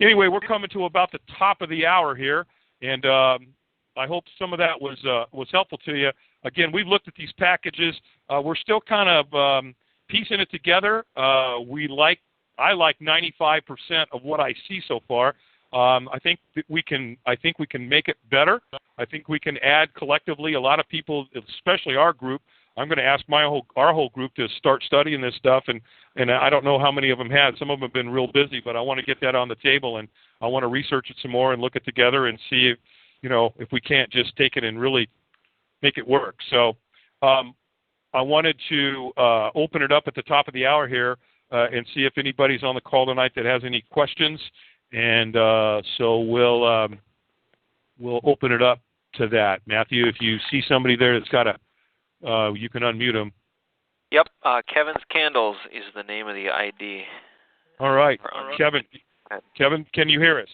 Anyway, we're coming to about the top of the hour here, and I hope some of that was helpful to you. Again, we've looked at these packages. We're still kind of piecing it together. I like 95% of what I see so far. I think we can make it better. I think we can add collectively a lot of people, especially our group. I'm going to ask our whole group to start studying this stuff, and I don't know how many of them have. Some of them have been real busy, but I want to get that on the table, and I want to research it some more and look it together and see if we can't just take it and really make it work. So I wanted to open it up at the top of the hour here and see if anybody's on the call tonight that has any questions. And so we'll open it up to that. Matthew, if you see somebody there that's got you can unmute them. Yep, Kevin's Candles is the name of the ID. All right, Kevin, can you hear us?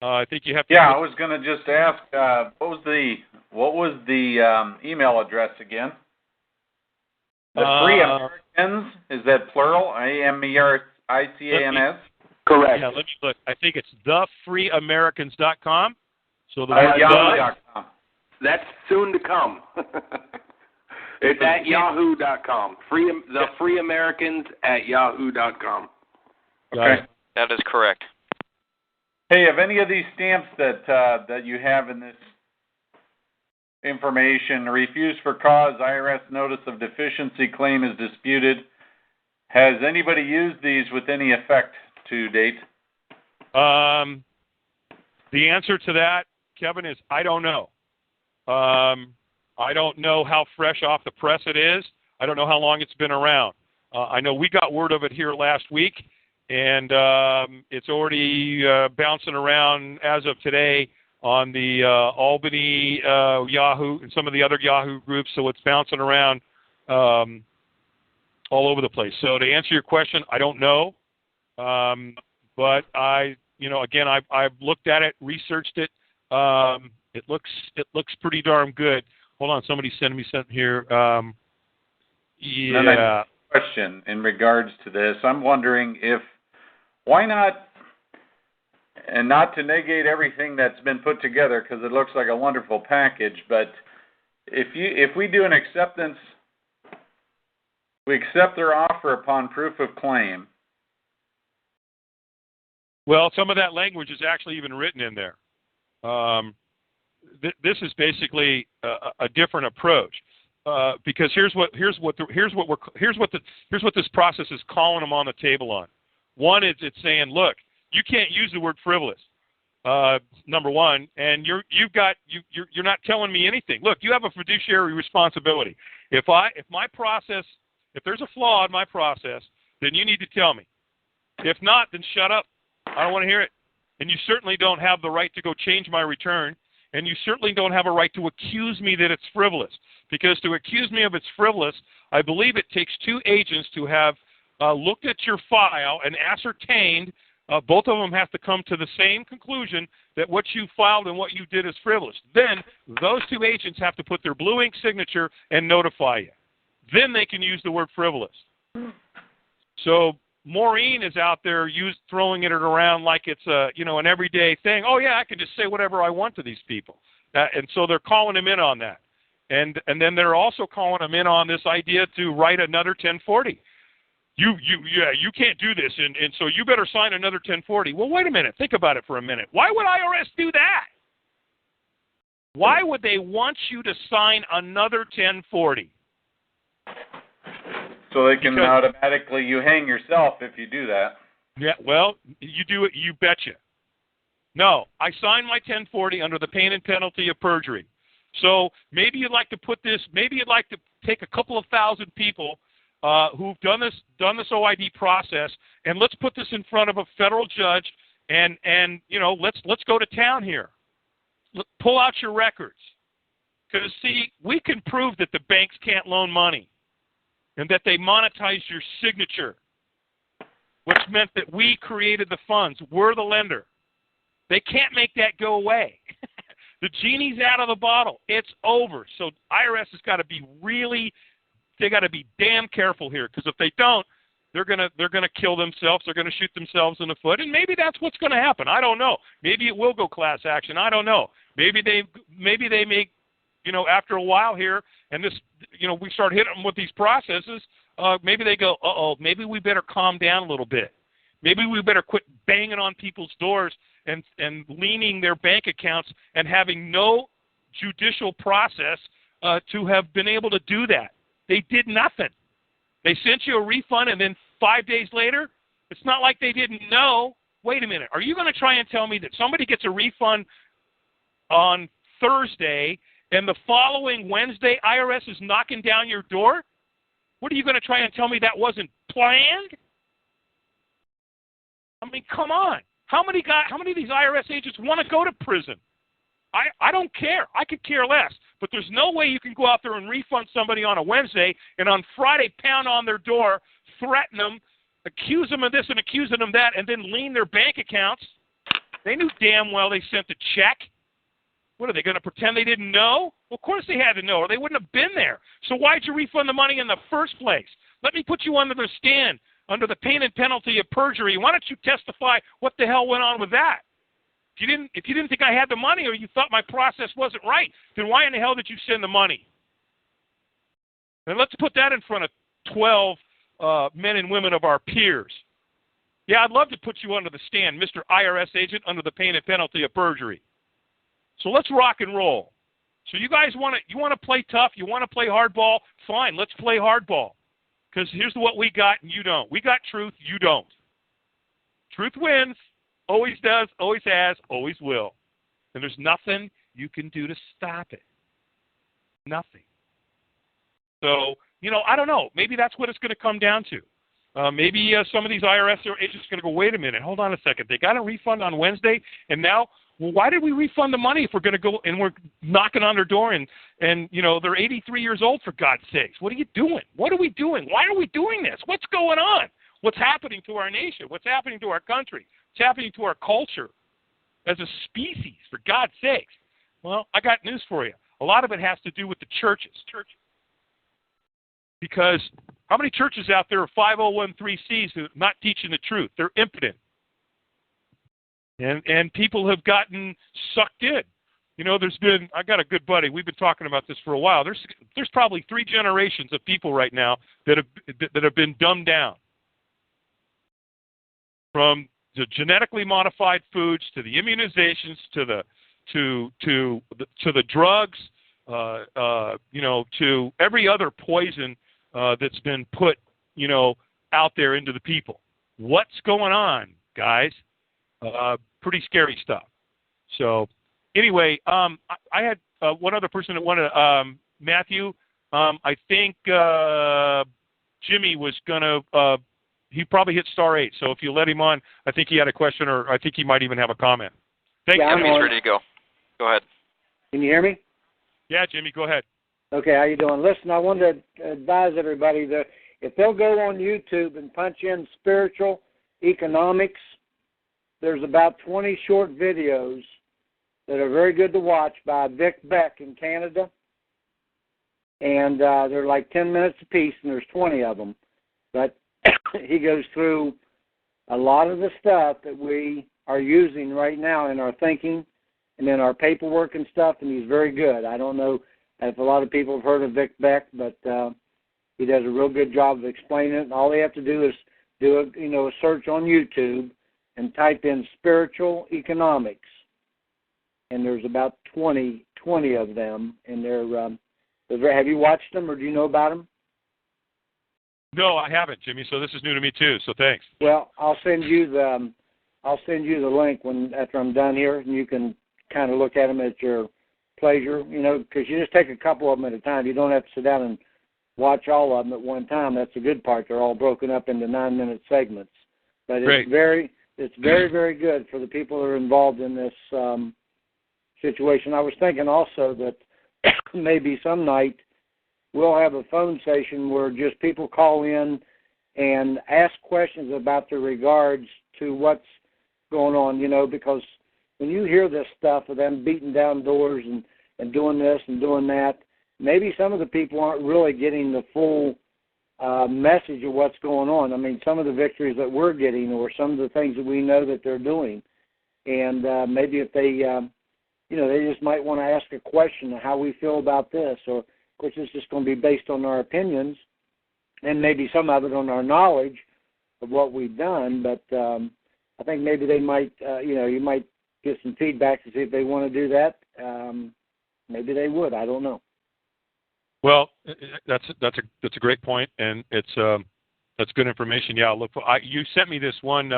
I think you have to. Yeah, I was going to just ask, what was the email address again? The Free Americans, is that plural? AMERICANS? Correct. Yeah, let me look. I think it's thefreeamericans.com. So the Yahoo.com. That's soon to come. It's at yahoo.com. The Free Americans at yahoo.com. Okay. That is correct. Hey, have any of these stamps that you have in this information, refused for cause, IRS notice of deficiency claim is disputed, has anybody used these with any effect to date? The answer to that, Kevin, is I don't know. I don't know how fresh off the press it is. I don't know how long it's been around. I know we got word of it here last week, and it's already bouncing around as of today on the Albany Yahoo and some of the other Yahoo groups, so it's bouncing around all over the place. So to answer your question, I don't know, but I've looked at it, researched it. It looks pretty darn good. Hold on, somebody sent me something here. Yeah. Question in regards to this. I'm wondering why not, and not to negate everything that's been put together because it looks like a wonderful package, but if we do an acceptance, we accept their offer upon proof of claim. Well, some of that language is actually even written in there. This is basically a different approach because here's what this process is calling them on the table on. One is it's saying, look, you can't use the word frivolous. Number one, and you're not telling me anything. Look, you have a fiduciary responsibility. If there's a flaw in my process, then you need to tell me. If not, then shut up. I don't want to hear it. And you certainly don't have the right to go change my return. And you certainly don't have a right to accuse me that it's frivolous. Because to accuse me of it's frivolous, I believe it takes two agents to have looked at your file and ascertained, both of them have to come to the same conclusion that what you filed and what you did is frivolous. Then those two agents have to put their blue ink signature and notify you. Then they can use the word frivolous. So Maureen is out there throwing it around like it's an everyday thing. Oh, yeah, I can just say whatever I want to these people. And so they're calling him in on that. And then they're also calling them in on this idea to write another 1040. You can't do this, and so you better sign another 1040. Well, wait a minute. Think about it for a minute. Why would IRS do that? Why would they want you to sign another 1040? So they can automatically, you hang yourself if you do that. Yeah, well, you do it, you betcha. No, I signed my 1040 under the pain and penalty of perjury. So maybe you'd like to take a couple of thousand people who've done this OID process, and let's put this in front of a federal judge, and let's go to town here. Pull out your records, because see, we can prove that the banks can't loan money, and that they monetize your signature, which meant that we created the funds. We're the lender. They can't make that go away. The genie's out of the bottle. It's over. So IRS has got to be they got to be damn careful here, because if they don't, they're gonna kill themselves. They're gonna shoot themselves in the foot, and maybe that's what's going to happen. I don't know. Maybe it will go class action. I don't know. Maybe they make, after a while here, and this, we start hitting them with these processes. Maybe they go, maybe we better calm down a little bit. Maybe we better quit banging on people's doors and leaning their bank accounts and having no judicial process to have been able to do that. They did nothing. They sent you a refund, and then 5 days later, it's not like they didn't know. Wait a minute. Are you going to try and tell me that somebody gets a refund on Thursday and the following Wednesday IRS is knocking down your door? What are you going to try and tell me that wasn't planned? I mean, come on. How many of these IRS agents want to go to prison? I don't care. I could care less. But there's no way you can go out there and refund somebody on a Wednesday and on Friday pound on their door, threaten them, accuse them of this and accuse them of that, and then lean their bank accounts. They knew damn well they sent the check. What, are they going to pretend they didn't know? Well, of course they had to know, or they wouldn't have been there. So why'd you refund the money in the first place? Let me put you under the stand, under the pain and penalty of perjury. Why don't you testify what the hell went on with that? If you didn't think I had the money, or you thought my process wasn't right, then why in the hell did you send the money? And let's put that in front of 12 men and women of our peers. Yeah, I'd love to put you under the stand, Mr. IRS agent, under the pain and penalty of perjury. So let's rock and roll. So you guys want to play tough? You want to play hardball? Fine, let's play hardball. Because here's what we got and you don't. We got truth, you don't. Truth wins. Always does, always has, always will. And there's nothing you can do to stop it. Nothing. So, I don't know. Maybe that's what it's going to come down to. Maybe some of these IRS agents are going to go, wait a minute, hold on a second. They got a refund on Wednesday, and now, well, why did we refund the money if we're going to go and we're knocking on their door and they're 83 years old, for God's sakes? What are you doing? What are we doing? Why are we doing this? What's going on? What's happening to our nation? What's happening to our country? What's happening to our culture as a species, for God's sakes? Well, I got news for you. A lot of it has to do with the churches. Because how many churches out there are 501(c)(3)s who are not teaching the truth? They're impotent. And people have gotten sucked in. I got a good buddy. We've been talking about this for a while. There's probably 3 generations of people right now that have been dumbed down. From the genetically modified foods to the immunizations to the drugs, to every other poison that's been put, out there into the people. What's going on, guys? Pretty scary stuff. So, anyway, I had one other person that wanted, Matthew. I think Jimmy was going to. He probably hit *8, so if you let him on, I think he had a question, or I think he might even have a comment. Thank you. Jimmy's ready to go. Go ahead. Can you hear me? Yeah, Jimmy, go ahead. Okay, how you doing? Listen, I wanted to advise everybody that if they'll go on YouTube and punch in spiritual economics, there's about 20 short videos that are very good to watch by Vic Beck in Canada, and they're like 10 minutes apiece, and there's 20 of them. But he goes through a lot of the stuff that we are using right now in our thinking and in our paperwork and stuff, and he's very good. I don't know If a lot of people have heard of Vic Beck, but he does a real good job of explaining it. And all they have to do is do a search on YouTube and type in spiritual economics, and there's about 20 of them, and they're have you watched them, or do you know about them? No, I haven't, Jimmy. So this is new to me too. So thanks. Well, I'll send you the link after I'm done here, and you can kind of look at them at your pleasure. Because you just take a couple of them at a time. You don't have to sit down and watch all of them at one time. That's the good part. They're all broken up into 9-minute segments. But it's very, very good for the people that are involved in this situation. I was thinking also that maybe some night we'll have a phone session where just people call in and ask questions about the regards to what's going on, because when you hear this stuff of them beating down doors and doing this and doing that, maybe some of the people aren't really getting the full message of what's going on. I mean, some of the victories that we're getting or some of the things that we know that they're doing. And maybe if they, they just might want to ask a question of how we feel about this, or, of course, it's just going to be based on our opinions and maybe some of it on our knowledge of what we've done. But I think maybe they might, you might get some feedback to see if they want to do that. Maybe they would. I don't know. Well, that's a great point, and that's good information. Yeah, I'll look for. You sent me this one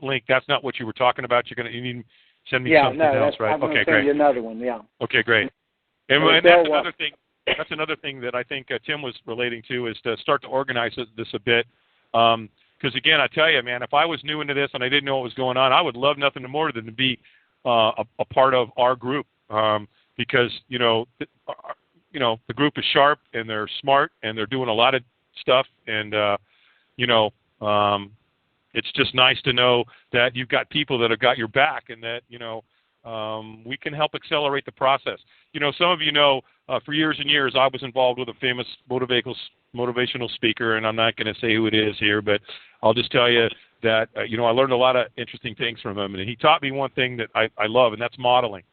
link. That's not what you were talking about. You need to send me something else, right? I'm going to send you another one. Yeah. Okay, great. And that's another thing. That's another thing that I think Tim was relating to, is to start to organize this a bit. Because again, I tell you, man, if I was new into this and I didn't know what was going on, I would love nothing more than to be a part of our group. Because the group is sharp and they're smart and they're doing a lot of stuff, and it's just nice to know that you've got people that have got your back, and that we can help accelerate the process. Some of you know, for years and years, I was involved with a famous motivational speaker, and I'm not going to say who it is here, but I'll just tell you that I learned a lot of interesting things from him, and he taught me one thing that I love, and that's modeling.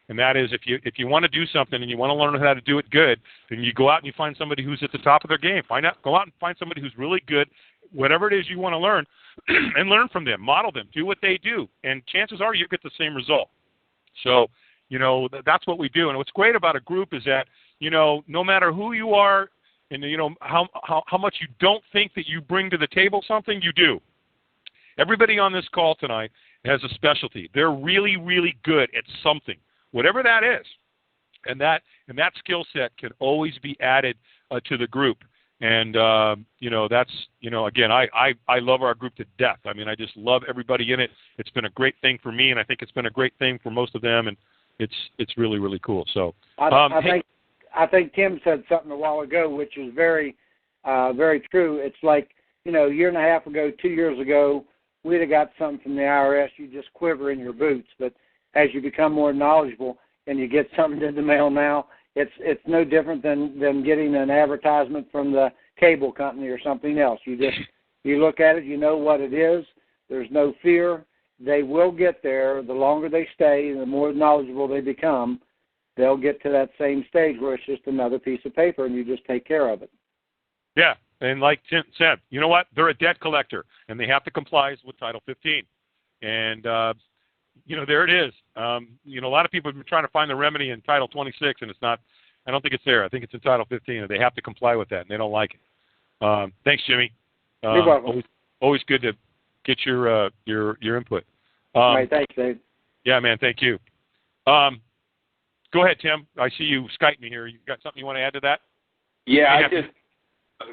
And that is, if you want to do something and you want to learn how to do it good, then you go out and you find somebody who's at the top of their game. Go out and find somebody who's really good, whatever it is you want to learn, and learn from them. Model them. Do what they do, and chances are you get the same result. So, that's what we do. And what's great about a group is that, no matter who you are, and how much you don't think that you bring to the table something, you do. Everybody on this call tonight has a specialty. They're really, really good at something, whatever that is, and that skill set can always be added to the group. And that's again, I love our group to death. I mean, I just love everybody in it. It's been a great thing for me, and I think it's been a great thing for most of them, and it's really, really cool. So I think Tim said something a while ago, which is very very true. It's like, a year and a half ago, 2 years ago, we'd have got something from the IRS, you just quiver in your boots. But as you become more knowledgeable and you get something in the mail now, it's no different than getting an advertisement from the cable company or something else. You look at it, you know what it is. There's no fear. They will get there. The longer they stay, the more knowledgeable they become, they'll get to that same stage where it's just another piece of paper and you just take care of it. Yeah, and like Tim said, you know what? They're a debt collector, and they have to comply with Title 15. And there it is. A lot of people have been trying to find the remedy in Title 26, and it's not. I don't think it's there. I think it's in Title 15, and they have to comply with that, and they don't like it. Thanks, Jimmy. You're welcome. Always good to get your input. All right, thanks, Dave. Yeah, man. Thank you. Go ahead, Tim. I see you Skype me here. You got something you want to add to that? Yeah,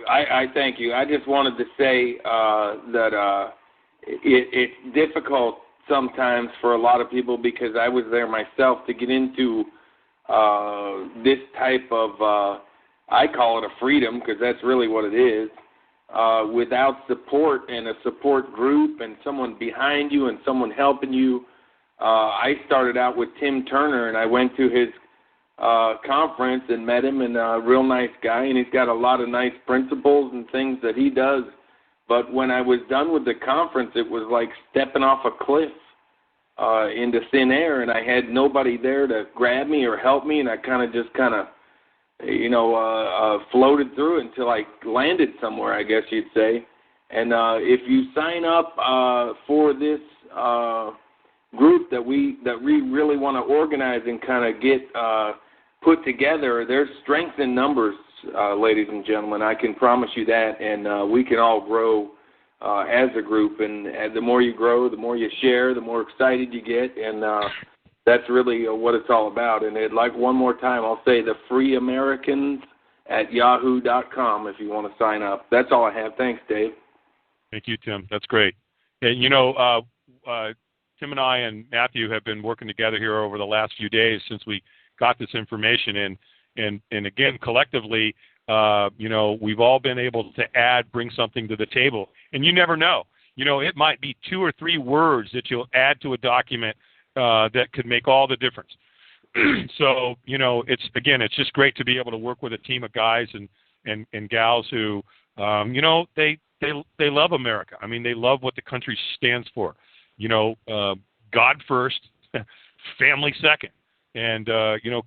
I thank you. I just wanted to say that it's difficult sometimes for a lot of people, because I was there myself, to get into this type of, I call it a freedom, because that's really what it is, without support and a support group and someone behind you and someone helping you. I started out with Tim Turner, and I went to his conference and met him, and a real nice guy, and he's got a lot of nice principles and things that he does. But when I was done with the conference, it was like stepping off a cliff into thin air, and I had nobody there to grab me or help me, and I kind of floated through until I landed somewhere, I guess you'd say. And if you sign up for this group that we really want to organize and kind of get put together, there's strength in numbers, ladies and gentlemen. I can promise you that, and we can all grow as a group. And the more you grow, the more you share, the more excited you get, and that's really what it's all about. And one more time, I'll say the freeamericans@yahoo.com if you want to sign up. That's all I have. Thanks, Dave. Thank you, Tim. That's great. And, Tim and I and Matthew have been working together here over the last few days since we got this information. And again, collectively, we've all been able to bring something to the table. And you never know. It might be 2 or 3 words that you'll add to a document that could make all the difference. So, it's just great to be able to work with a team of guys and gals who, they love America. I mean, they love what the country stands for. God first, family second, and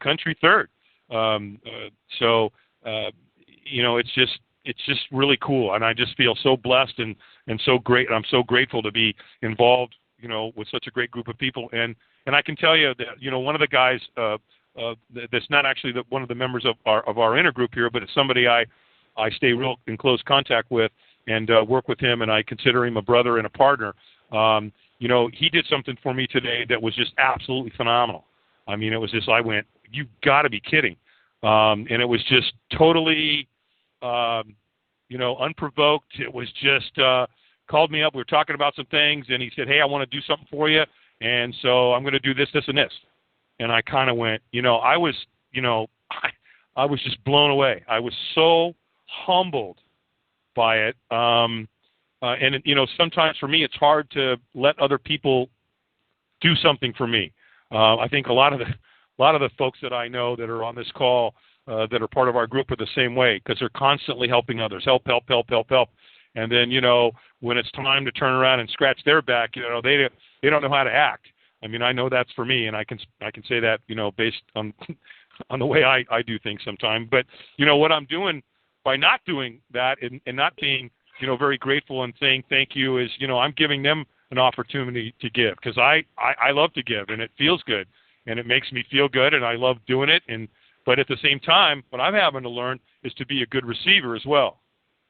country third. It's just really cool, and I just feel so blessed and so great. I'm so grateful to be involved, with such a great group of people. And I can tell you that one of the guys that's not actually one of the members of our intergroup here, but it's somebody I stay real in close contact with and work with him, and I consider him a brother and a partner. He did something for me today that was just absolutely phenomenal. I mean, it was just, I went, you got to be kidding. And it was just totally, unprovoked. It was just, called me up. We were talking about some things, and he said, hey, I want to do something for you, and so I'm going to do this, this, and this. And I kind of went, I was just blown away. I was so humbled by it. And sometimes for me, it's hard to let other people do something for me. I think a lot of the folks that I know that are on this call that are part of our group are the same way, because they're constantly helping others. Help. And then, when it's time to turn around and scratch their back, they don't know how to act. I mean, I know that's for me, and I can say that, based on the way I do things sometimes. But, what I'm doing by not doing that and not being, very grateful and saying thank you is, I'm giving them an opportunity to give, because I love to give, and it feels good, and it makes me feel good, and I love doing it. But at the same time, what I'm having to learn is to be a good receiver as well,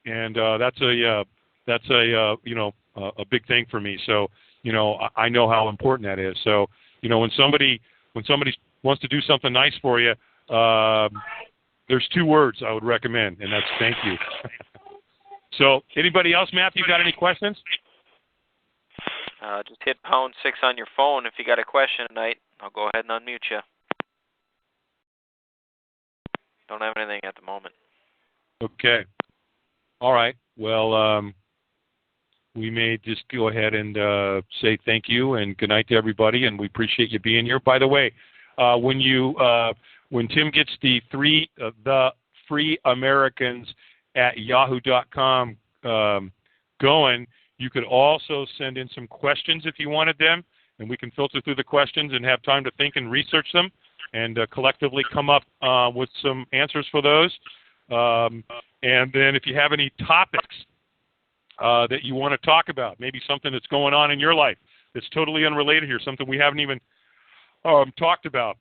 and that's a big thing for me. So I know how important that is. So when somebody wants to do something nice for you, there's 2 words I would recommend, and that's thank you. So anybody else, Matthew, got any questions? Just hit #6 on your phone if you got a question tonight. I'll go ahead and unmute you. Don't have anything at the moment. Okay. All right. Well, we may just go ahead and say thank you and good night to everybody, and we appreciate you being here. By the way, when Tim gets the freeamericans@yahoo.com going, you could also send in some questions if you wanted them, and we can filter through the questions and have time to think and research them and collectively come up with some answers for those. And then if you have any topics that you want to talk about, maybe something that's going on in your life that's totally unrelated here, something we haven't even talked about,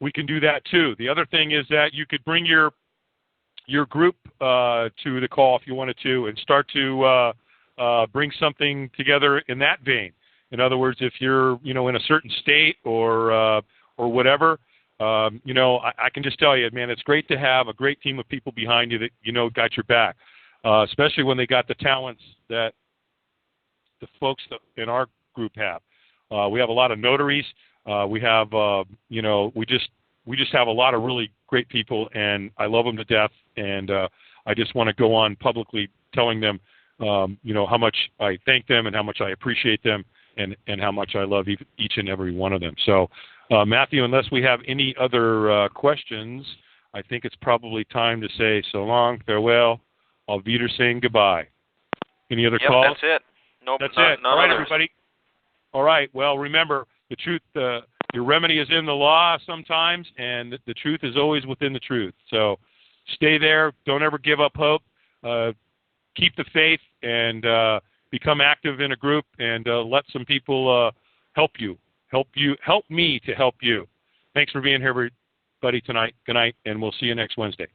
we can do that too. The other thing is that you could bring your group to the call if you wanted to, and start to bring something together in that vein. In other words, if you're in a certain state or whatever, I can just tell you, man, it's great to have a great team of people behind you that got your back, especially when they got the talents that the folks in our group have. We have a lot of notaries. We have we just have a lot of really great people, and I love them to death. And I just want to go on publicly telling them, how much I thank them and how much I appreciate them, and how much I love each and every one of them. So, Matthew, unless we have any other questions, I think it's probably time to say so long, farewell, auf Wiedersehen, goodbye. Any other calls? That's it. Nope, that's it. All right, others. Everybody. All right. Well, remember, the truth Your remedy is in the law sometimes, and the truth is always within the truth. So stay there. Don't ever give up hope. Keep the faith and become active in a group, and let some people help you. Help me to help you. Thanks for being here, everybody, tonight. Good night, and we'll see you next Wednesday.